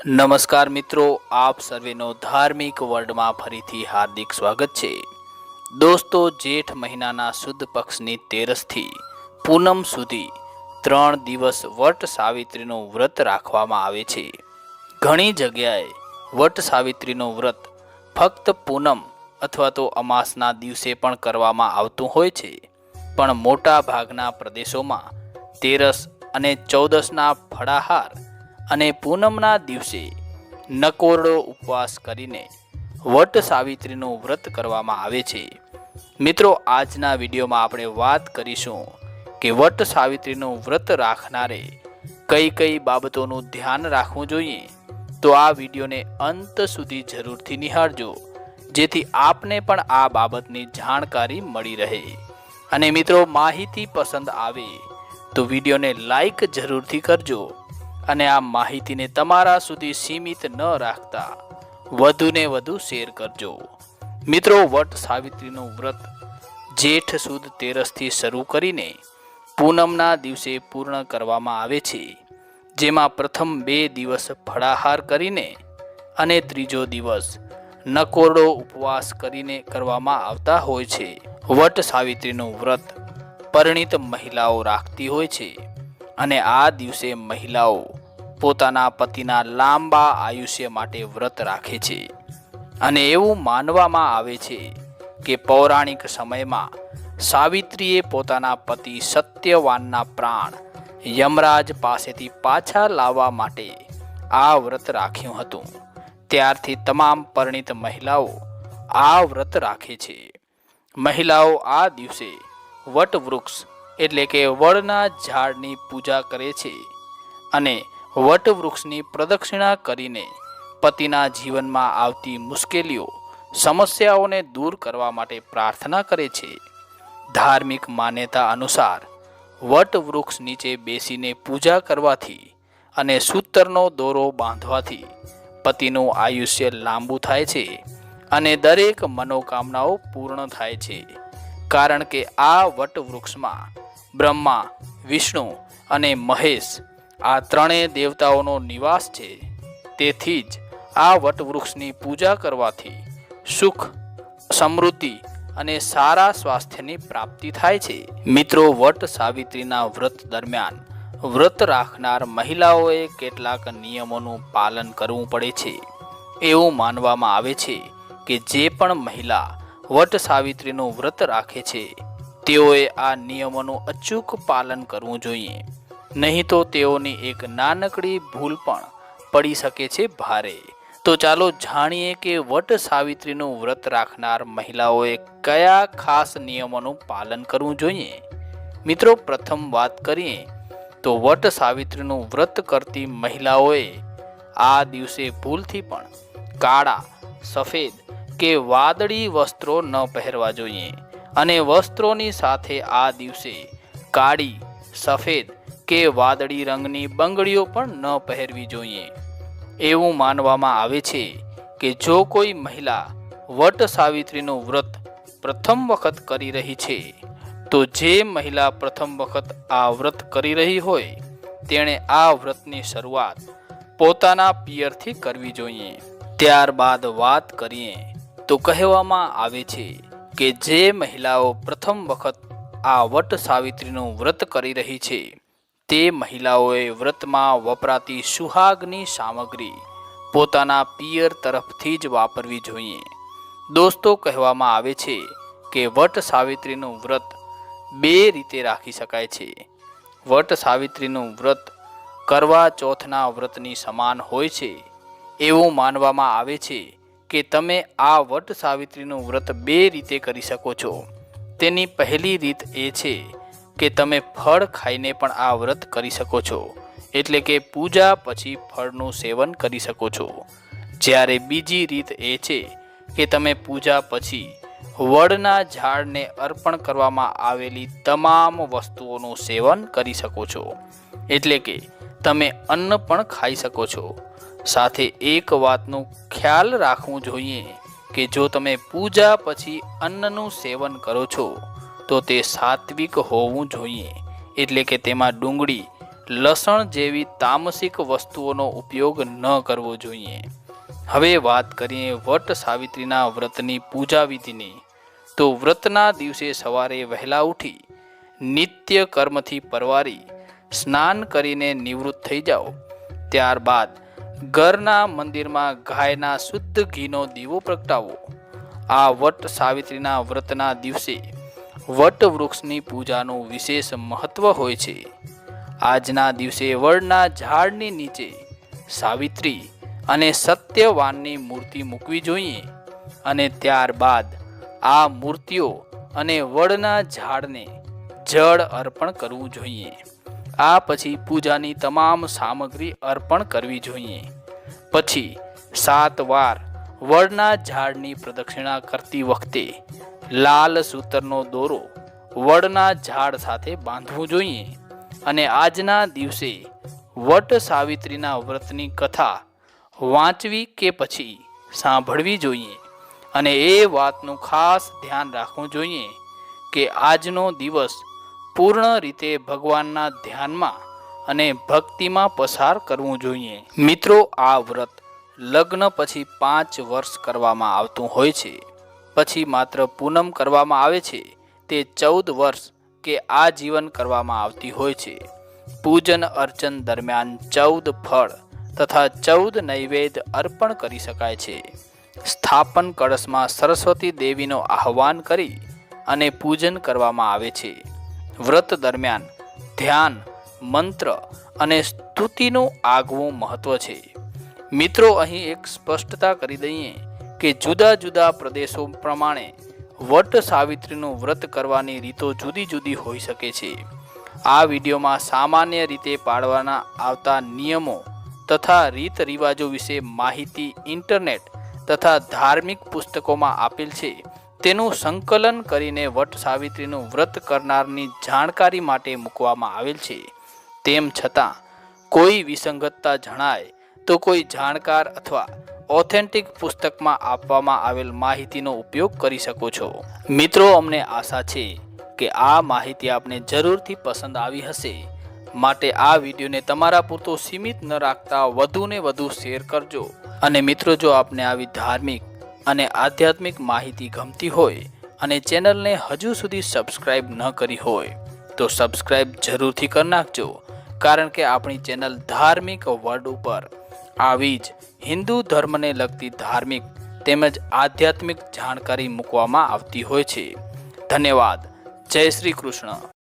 નમસ્કાર મિત્રો, આપ સર્વેનો ધાર્મિક વર્લ્ડમાં ફરીથી હાર્દિક સ્વાગત છે। દોસ્તો, જેઠ મહિનાના સુદ પક્ષની 13થી પૂનમ સુધી 3 દિવસ વટ સાવિત્રીનું વ્રત રાખવામાં આવે છે। ઘણી જગ્યાએ વટ સાવિત્રીનું વ્રત ફક્ત પૂનમ અથવા તો અમાસના દિવસે પણ કરવામાં આવતું હોય છે, પણ મોટા ભાગના પ્રદેશોમાં 13 અને 14ના ફળાહાર અને પૂનમના દિવસે નકોરડો ઉપવાસ કરીને વટ સાવિત્રીનું વ્રત કરવામાં આવે છે। મિત્રો, આજના વિડીયોમાં આપણે વાત કરીશું કે વટ સાવિત્રીનું વ્રત રાખનારે કઈ કઈ બાબતોનું ધ્યાન રાખવું જોઈએ। તો આ વિડીયોને અંત સુધી જરૂરથી નિહાળજો, જેથી આપને પણ આ બાબતની જાણકારી મળી રહે। અને મિત્રો, માહિતી પસંદ આવે તો વિડીયોને લાઈક જરૂરથી કરજો અને આ માહિતીને તમારા સુધી સીમિત ન રાખતા વધુને વધુ શેર કરજો। મિત્રો, વટ સાવિત્રીનું વ્રત જેઠ સુદ 13થી શરૂ કરીને પૂનમના દિવસે પૂર્ણ કરવામાં આવે છે, જેમાં પ્રથમ 2 દિવસ ફળાહાર કરીને અને ત્રીજો દિવસ નકોરડો ઉપવાસ કરીને કરવામાં આવતા હોય છે। વટ સાવિત્રીનું વ્રત પરિણીત મહિલાઓ રાખતી હોય છે અને આ દિવસે મહિલાઓ પોતાના પતિના લાંબા આયુષ્ય માટે વ્રત રાખે છે। અને એવું માનવામાં આવે છે કે પૌરાણિક સમયમાં સાવિત્રીએ પોતાના પતિ સત્યવાનના પ્રાણ યમરાજ પાસેથી પાછા લાવવા માટે આ વ્રત રાખ્યું હતું। ત્યારથી તમામ પરિણીત મહિલાઓ આ વ્રત રાખે છે। મહિલાઓ આ દિવસે વટવૃક્ષ એટલે કે વડના ઝાડની પૂજા કરે છે અને વટવૃક્ષની પ્રદક્ષિણા કરીને પતિના જીવનમાં આવતી મુશ્કેલીઓ સમસ્યાઓને દૂર કરવા માટે પ્રાર્થના કરે છે। ધાર્મિક માન્યતા અનુસાર વટવૃક્ષ નીચે બેસીને પૂજા કરવાથી અને સૂતરનો દોરો બાંધવાથી પતિનું આયુષ્ય લાંબુ થાય છે અને દરેક મનોકામનાઓ પૂર્ણ થાય છે, કારણ કે આ વટવૃક્ષમાં બ્રહ્મા, વિષ્ણુ અને મહેશ આ ત્રણેય દેવતાઓનો નિવાસ છે। તેથી જ આ વટવૃક્ષની પૂજા કરવાથી સુખ, સમૃદ્ધિ અને સારા સ્વાસ્થ્યની પ્રાપ્તિ થાય છે। મિત્રો, વટ સાવિત્રીના વ્રત દરમિયાન વ્રત રાખનાર મહિલાઓએ કેટલાક નિયમોનું પાલન કરવું પડે છે। એવું માનવામાં આવે છે કે જે પણ મહિલા વટ સાવિત્રીનું વ્રત રાખે છે તેઓએ આ નિયમોનું અચૂક પાલન કરવું જોઈએ, નહીં તો તેઓની એક નાનકડી ભૂલ પણ પડી શકે છે ભારે। તો ચાલો જાણીએ કે વટ સાવિત્રીનું વ્રત રાખનાર મહિલાઓએ કયા ખાસ નિયમોનું પાલન કરવું જોઈએ। મિત્રો, પ્રથમ વાત કરીએ તો વટ સાવિત્રીનું વ્રત કરતી મહિલાઓએ આ દિવસે ભૂલથી પણ કાળા, સફેદ કે વાદળી વસ્ત્રો ન પહેરવા જોઈએ અને વસ્ત્રોની સાથે આ દિવસે કાળી, સફેદ કે વાદળી રંગની બંગડીઓ પણ ન પહેરવી જોઈએ। એવું માનવામાં આવે છે કે જો કોઈ મહિલા વટ સાવિત્રીનું વ્રત પ્રથમ વખત કરી રહી છે તો જે મહિલા પ્રથમ વખત આ વ્રત કરી રહી હોય તેણે આ વ્રતની શરૂઆત પોતાના પિયરથી કરવી જોઈએ। ત્યારબાદ વાત કરીએ તો કહેવામાં આવે છે કે જે મહિલાઓ પ્રથમ વખત આ વટ સાવિત્રીનું વ્રત કરી રહી છે તે મહિલાઓએ વ્રતમાં વપરાતી સુહાગની સામગ્રી પોતાના પિયર તરફથી જ વાપરવી જોઈએ। દોસ્તો, કહેવામાં આવે છે કે વટ સાવિત્રીનું વ્રત 2 રીતે રાખી શકાય છે। વટ સાવિત્રીનું વ્રત કરવા ચોથના વ્રતની સમાન હોય છે। એવું માનવામાં આવે છે કે તમે આ વટ સાવિત્રીનું વ્રત 2 રીતે કરી શકો છો। તેની પહેલી રીત એ છે કે તમે ફળ ખાઈને પણ આ વ્રત કરી શકો છો, એટલે કે પૂજા પછી ફળનું સેવન કરી શકો છો। જ્યારે બીજી રીત એ છે કે તમે પૂજા પછી વડના ઝાડને અર્પણ કરવામાં આવેલી તમામ વસ્તુઓનું સેવન કરી શકો છો, એટલે કે તમે અન્ન પણ ખાઈ શકો છો। સાથે એક વાતનું ખ્યાલ રાખવું જોઈએ કે જો તમે પૂજા પછી અન્નનું સેવન કરો છો તો તે સાત્વિક હોવું જોઈએ, એટલે કે તેમાં ડુંગળી, લસણ જેવી તામસિક વસ્તુઓનો ઉપયોગ ન કરવો જોઈએ. હવે વાત કરીએ વટ સાવિત્રીના વ્રતની પૂજા વિધિની. તો વ્રતના દિવસે સવારે વહેલા ઉઠી નિત્ય કર્મથી પરવારી સ્નાન કરીને નિવૃત્ત થઈ જાઓ. ત્યારબાદ ઘરના મંદિરમાં ગાયના શુદ્ધ ઘીનો દીવો પ્રગટાવો. આ વટ સાવિત્રીના વ્રતના દિવસે વટ વૃક્ષની પૂજાનું વિશેષ મહત્વ હોય છે. આજના દિવસે વડના ઝાડની નીચે સાવિત્રી અને સત્યવાનની મૂર્તિ મૂકવી જોઈએ અને ત્યારબાદ આ મૂર્તિઓ અને વડના ઝાડને જળ અર્પણ કરવું જોઈએ. આ પછી પૂજાની તમામ સામગ્રી અર્પણ કરવી જોઈએ. પછી 7 વાર વડના ઝાડની પ્રદક્ષિણા કરતી વખતે લાલ સૂતરનો દોરો વડના ઝાડ સાથે બાંધવું જોઈએ અને આજના દિવસે વટ સાવિત્રીના વ્રતની કથા વાંચવી કે પછી સાંભળવી જોઈએ. અને એ વાતનું ખાસ ધ્યાન રાખવું જોઈએ કે આજનો દિવસ પૂર્ણ રીતે ભગવાનના ધ્યાનમાં અને ભક્તિમાં પસાર કરવું જોઈએ. મિત્રો, આ વ્રત લગ્ન પછી 5 વર્ષ કરવામાં આવતું હોય છે. પછી માત્ર પૂનમ કરવામાં આવે છે. તે 14 વર્ષ કે આજીવન કરવામાં આવતી હોય છે. પૂજન અર્ચન દરમિયાન 14 ફળ તથા 14 નૈવેદ્ય અર્પણ કરી શકાય છે. સ્થાપન કળશમાં સરસ્વતી દેવીનો આહ્વાન કરી અને પૂજન કરવામાં આવે છે. વ્રત દરમિયાન ધ્યાન, મંત્ર અને સ્તુતિનું આગવું મહત્વ છે. મિત્રો, અહીં એક સ્પષ્ટતા કરી દઈએ કે જુદા જુદા પ્રદેશો પ્રમાણે વટ સાવિત્રીનું વ્રત કરવાની રીતો જુદી જુદી હોઈ શકે છે. આ વિડીયોમાં સામાન્ય રીતે પાળવાના આવતા નિયમો તથા રીત રિવાજો વિશે માહિતી ઇન્ટરનેટ તથા ધાર્મિક પુસ્તકોમાં આપેલ છે. તેનું સંકલન કરીને વટ સાવિત્રીનું વ્રત કરનારની જાણકારી માટે મૂકવામાં આવેલ છે. તેમ છતાં કોઈ વિસંગતતા જણાય તો કોઈ જાણકાર અથવા ઓથેન્ટિક પુસ્તકમાં આપવામાં આવેલ માહિતીનો ઉપયોગ કરી શકો છો. મિત્રો, અમને આશા છે કે આ માહિતી આપને જરૂરથી પસંદ આવી હશે. માટે આ વિડીયોને તમારા પૂરતો સીમિત ન રાખતા વધુને વધુ શેર કરજો. અને મિત્રો, જો આપને આવી ધાર્મિક અને આધ્યાત્મિક માહિતી ગમતી હોય અને ચેનલને હજુ સુધી સબસ્ક્રાઇબ ન કરી હોય તો સબસ્ક્રાઇબ જરૂરથી કરી નાખજો. કારણ કે આપણી ચેનલ ધાર્મિક વર્ડ ઉપર આવી જ હિન્દુ ધર્મને લગતી ધાર્મિક તેમજ આધ્યાત્મિક જાણકારી મૂકવામાં આવતી હોય છે. ધન્યવાદ. જય શ્રી કૃષ્ણ.